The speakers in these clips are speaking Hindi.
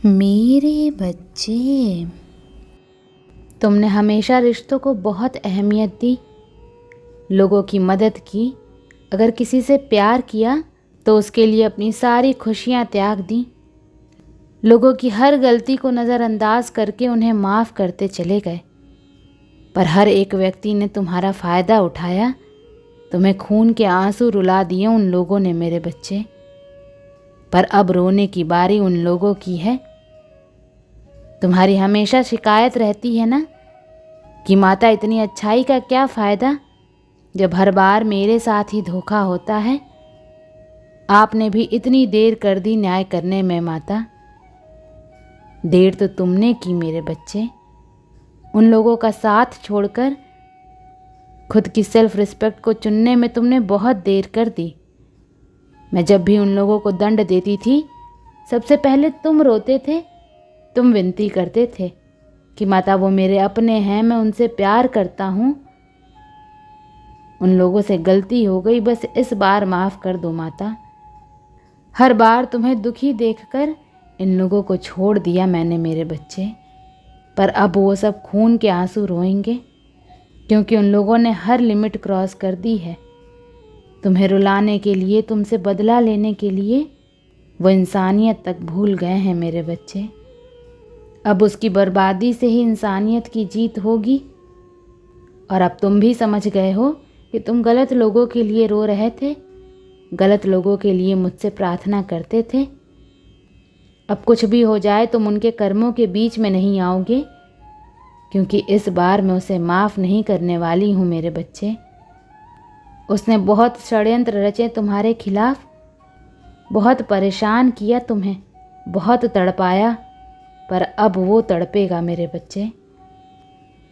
मेरे बच्चे, तुमने हमेशा रिश्तों को बहुत अहमियत दी, लोगों की मदद की। अगर किसी से प्यार किया तो उसके लिए अपनी सारी खुशियां त्याग दी। लोगों की हर गलती को नज़रअंदाज करके उन्हें माफ़ करते चले गए। पर हर एक व्यक्ति ने तुम्हारा फ़ायदा उठाया। तुम्हें खून के आंसू रुला दिए उन लोगों ने मेरे बच्चे। पर अब रोने की बारी उन लोगों की है। तुम्हारी हमेशा शिकायत रहती है ना कि माता इतनी अच्छाई का क्या फ़ायदा जब हर बार मेरे साथ ही धोखा होता है। आपने भी इतनी देर कर दी न्याय करने में माता। देर तो तुमने की मेरे बच्चे। उन लोगों का साथ छोड़कर खुद की सेल्फ रिस्पेक्ट को चुनने में तुमने बहुत देर कर दी। मैं जब भी उन लोगों को दंड देती थी, सबसे पहले तुम रोते थे। तुम विनती करते थे कि माता वो मेरे अपने हैं, मैं उनसे प्यार करता हूँ। उन लोगों से गलती हो गई, बस इस बार माफ़ कर दो माता। हर बार तुम्हें दुखी देखकर इन लोगों को छोड़ दिया मैंने मेरे बच्चे। पर अब वो सब खून के आंसू रोएंगे, क्योंकि उन लोगों ने हर लिमिट क्रॉस कर दी है। तुम्हें रुलाने के लिए, तुमसे बदला लेने के लिए वो इंसानियत तक भूल गए हैं मेरे बच्चे। अब उसकी बर्बादी से ही इंसानियत की जीत होगी। और अब तुम भी समझ गए हो कि तुम गलत लोगों के लिए रो रहे थे, गलत लोगों के लिए मुझसे प्रार्थना करते थे। अब कुछ भी हो जाए तुम उनके कर्मों के बीच में नहीं आओगे, क्योंकि इस बार मैं उसे माफ़ नहीं करने वाली हूँ मेरे बच्चे। उसने बहुत षड्यंत्र रचे तुम्हारे खिलाफ, बहुत परेशान किया तुम्हें, बहुत तड़पाया। पर अब वो तड़पेगा मेरे बच्चे।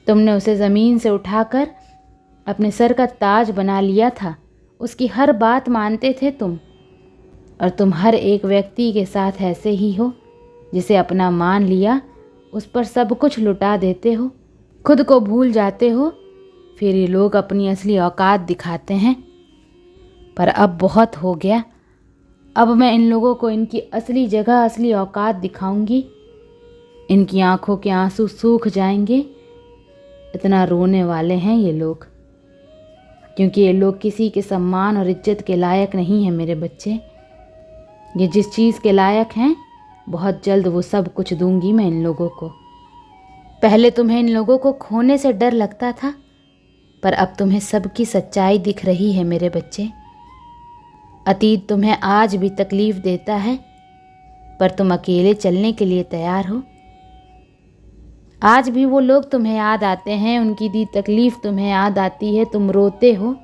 तुमने उसे ज़मीन से उठाकर अपने सर का ताज बना लिया था। उसकी हर बात मानते थे तुम। और तुम हर एक व्यक्ति के साथ ऐसे ही हो, जिसे अपना मान लिया उस पर सब कुछ लुटा देते हो, खुद को भूल जाते हो। फिर ये लोग अपनी असली औकात दिखाते हैं। पर अब बहुत हो गया। अब मैं इन लोगों को इनकी असली जगह, असली औकात दिखाऊंगी। इनकी आंखों के आंसू सूख जाएंगे। इतना रोने वाले हैं ये लोग, क्योंकि ये लोग किसी के सम्मान और इज्जत के लायक नहीं हैं मेरे बच्चे। ये जिस चीज़ के लायक हैं, बहुत जल्द वो सब कुछ दूंगी मैं इन लोगों को। पहले तुम्हें इन लोगों को खोने से डर लगता था, पर अब तुम्हें सबकी सच्चाई दिख रही है मेरे बच्चे। अतीत तुम्हें आज भी तकलीफ देता है, पर तुम अकेले चलने के लिए तैयार हो। आज भी वो लोग तुम्हें याद आते हैं, उनकी दी तकलीफ़ तुम्हें याद आती है, तुम रोते हो।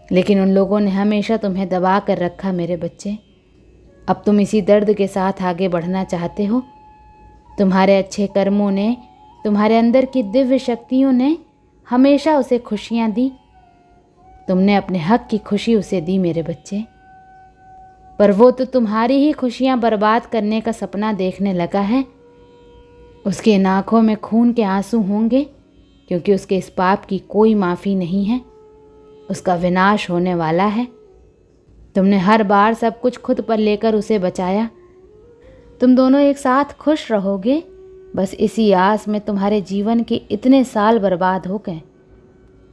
लेकिन उन लोगों ने हमेशा तुम्हें दबा कर रखा मेरे बच्चे। अब तुम इसी दर्द के साथ आगे बढ़ना चाहते हो। तुम्हारे अच्छे कर्मों ने, तुम्हारे अंदर की दिव्य शक्तियों ने हमेशा उसे खुशियाँ दी। तुमने अपने हक की खुशी उसे दी मेरे बच्चे। पर वो तो तुम्हारी ही खुशियाँ बर्बाद करने का सपना देखने लगा है। उसकी इन आँखों में खून के आंसू होंगे, क्योंकि उसके इस पाप की कोई माफ़ी नहीं है। उसका विनाश होने वाला है। तुमने हर बार सब कुछ खुद पर लेकर उसे बचाया। तुम दोनों एक साथ खुश रहोगे, बस इसी आस में तुम्हारे जीवन के इतने साल बर्बाद हो गए।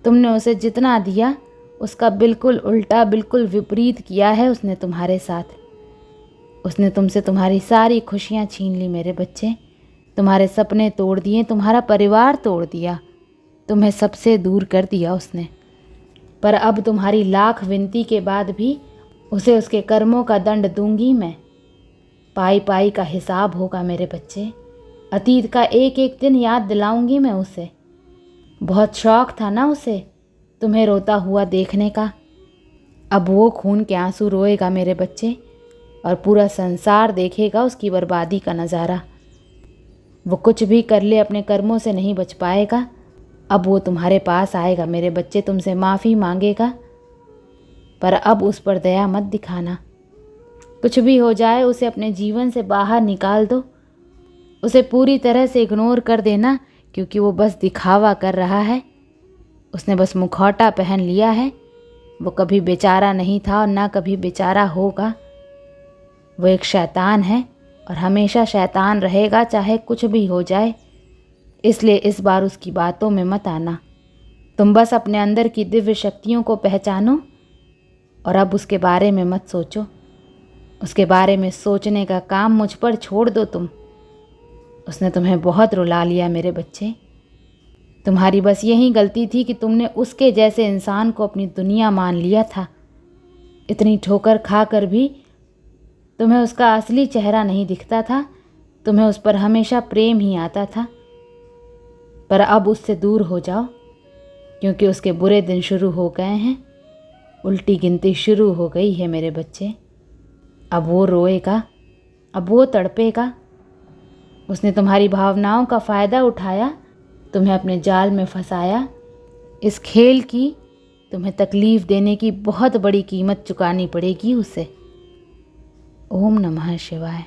तुमने उसे जितना दिया, उसका बिल्कुल उल्टा, बिल्कुल विपरीत किया है उसने तुम्हारे साथ। उसने तुमसे तुम्हारी सारी खुशियाँ छीन ली मेरे बच्चे। तुम्हारे सपने तोड़ दिए, तुम्हारा परिवार तोड़ दिया, तुम्हें सबसे दूर कर दिया उसने। पर अब तुम्हारी लाख विनती के बाद भी उसे उसके कर्मों का दंड दूंगी मैं। पाई पाई का हिसाब होगा मेरे बच्चे। अतीत का एक एक दिन याद दिलाऊंगी मैं उसे। बहुत शौक था ना उसे तुम्हें रोता हुआ देखने का। अब वो खून के आंसू रोएगा मेरे बच्चे, और पूरा संसार देखेगा उसकी बर्बादी का नज़ारा। वो कुछ भी कर ले, अपने कर्मों से नहीं बच पाएगा। अब वो तुम्हारे पास आएगा मेरे बच्चे, तुमसे माफ़ी मांगेगा। पर अब उस पर दया मत दिखाना। कुछ भी हो जाए, उसे अपने जीवन से बाहर निकाल दो। उसे पूरी तरह से इग्नोर कर देना, क्योंकि वो बस दिखावा कर रहा है। उसने बस मुखौटा पहन लिया है। वो कभी बेचारा नहीं था और ना कभी बेचारा होगा। वो एक शैतान है और हमेशा शैतान रहेगा, चाहे कुछ भी हो जाए। इसलिए इस बार उसकी बातों में मत आना। तुम बस अपने अंदर की दिव्य शक्तियों को पहचानो और अब उसके बारे में मत सोचो। उसके बारे में सोचने का काम मुझ पर छोड़ दो तुम। उसने तुम्हें बहुत रुला लिया मेरे बच्चे। तुम्हारी बस यही गलती थी कि तुमने उसके जैसे इंसान को अपनी दुनिया मान लिया था। इतनी ठोकर खाकर भी तुम्हें उसका असली चेहरा नहीं दिखता था। तुम्हें उस पर हमेशा प्रेम ही आता था। पर अब उससे दूर हो जाओ, क्योंकि उसके बुरे दिन शुरू हो गए हैं। उल्टी गिनती शुरू हो गई है मेरे बच्चे। अब वो रोएगा, अब वो तड़पेगा। उसने तुम्हारी भावनाओं का फ़ायदा उठाया, तुम्हें अपने जाल में फंसाया। इस खेल की तुम्हें तकलीफ़ देने की बहुत बड़ी कीमत चुकानी पड़ेगी उसे। ओम नमः शिवाय।